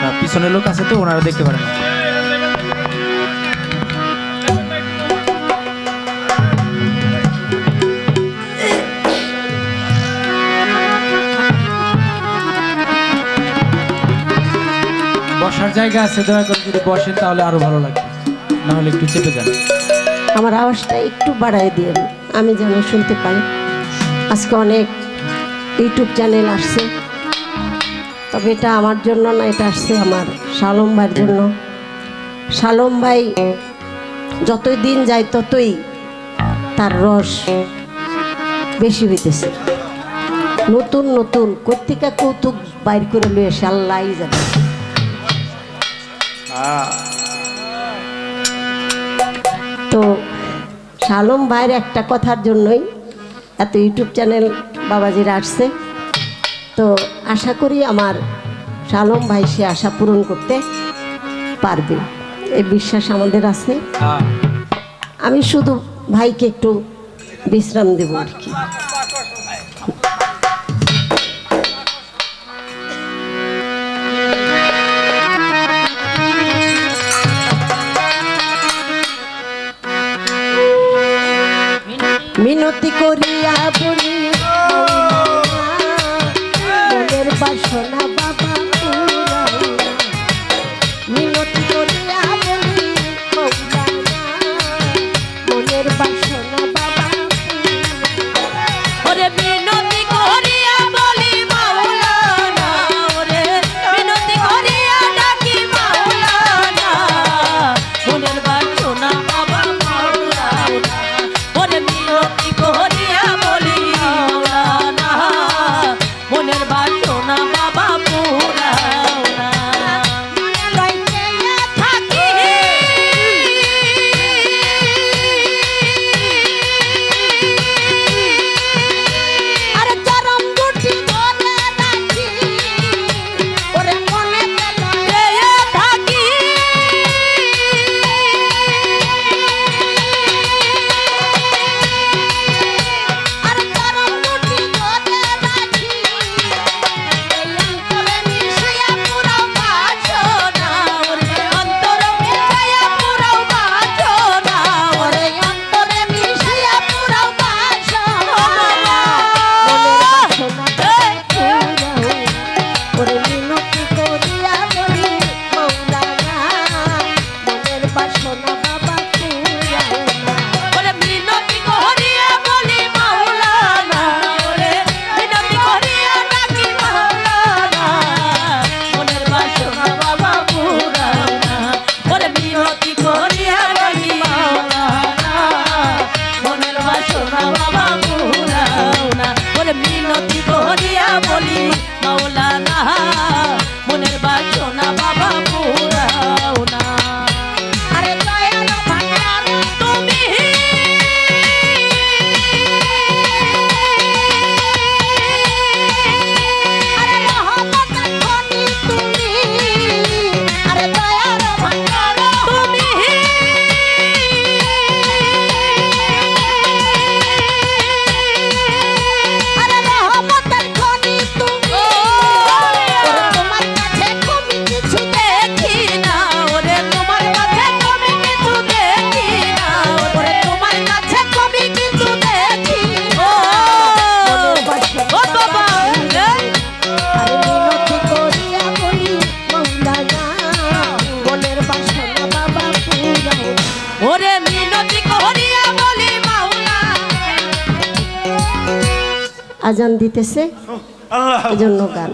না, পিছনে লোক আছে তো ওনারা দেখতে পারে না। বসার জায়গা আছে, দয়া করে যদি বসেন তাহলে আরো ভালো লাগবে, না হলে একটু চেপে যান। আমার আওয়াজটা একটু বাড়ায় দিয়েন, আমি যেন শুনতে পাই। আজকে অনেক ইউটিউব চ্যানেল আসছে, তবে এটা আমার জন্য না, এটা আসছে আমার শালম ভাইয়ের জন্য। শালম ভাই যতই দিন যায় ততই তার রস বেশি হইতেছে। নতুন নতুন কর্তিকা কৌতুক বাইর করে লয়ে এসে আল্লাহ যাবে। তো শালম ভাইয়ের একটা কথার জন্যই এত ইউটিউব চ্যানেল বাবাজিরা আসছে। তো আশা করি আমার শালম ভাই সে আশা পূরণ করতে পারবে, এই বিশ্বাস আমাদের আছে। আমি শুধু ভাইকে একটু বিশ্রাম দেব আর কি। মিনতি করিয়া বলি মনের বাসনা বাবা পুরাও, মিনতি করিয়া বলি মনের বাসনা বাবা পুরাও। ওরে মিনতি করিয়া বলি মাওলানা, ওরে মিনতি করিয়া ডাকি মাওলানা, মনের বাসনা বাবা মাওলানা। ওরে মিনতি করিয়া বলি মাওলানা, মনের বাসনা বাবা পুরাও না। লইতে থাকি আরে চরম দুটি ধরে রাখি ওরে মনে লইতে থাকি আরে চরম দুটি ধরে রাখি এই অন্তরে মিশিয়া পুরাও বাসনা, ওরে অন্তর মিশাইয়া পুরাও বাসনা, ওরে ওরে অন্তরে মিশিয়া পুরাও বাসনা মনের বাসনা পুরাও। ওরে মিনতি করিয়া বলি মাওলানা মনের বাসনা বাবা পুরাও না। ওরে মিনতি করিয়া বলি মাওলানা, মনের বাসনা বাবা পুরাও না। ওরে মিনতি করিয়া বলি মাওলানা, মনের বাসনা বাবা পুরাও না। আরে দয়াল ভান্ডার তুমি আরে রহমতের খনি তুমি আরে দয়াল ভান্ডার তুমি আরে রহমতের খনি তুমি ওরে তোমার কাছে কমি কিছু দেখি না, ওরে তোমার কাছে কমি কিছু দেখি না, ওরে তোমার কাছে কমি কিছু দেখি। ও ও বাবা আরে মিনতি করিয়া বলি মাওলানা মনের বাসনা বাবা পুরাও। ওরে মিনতি করিয়া বলি মাওলা। আজান দিতেছে আল্লাহ এজন্য গান।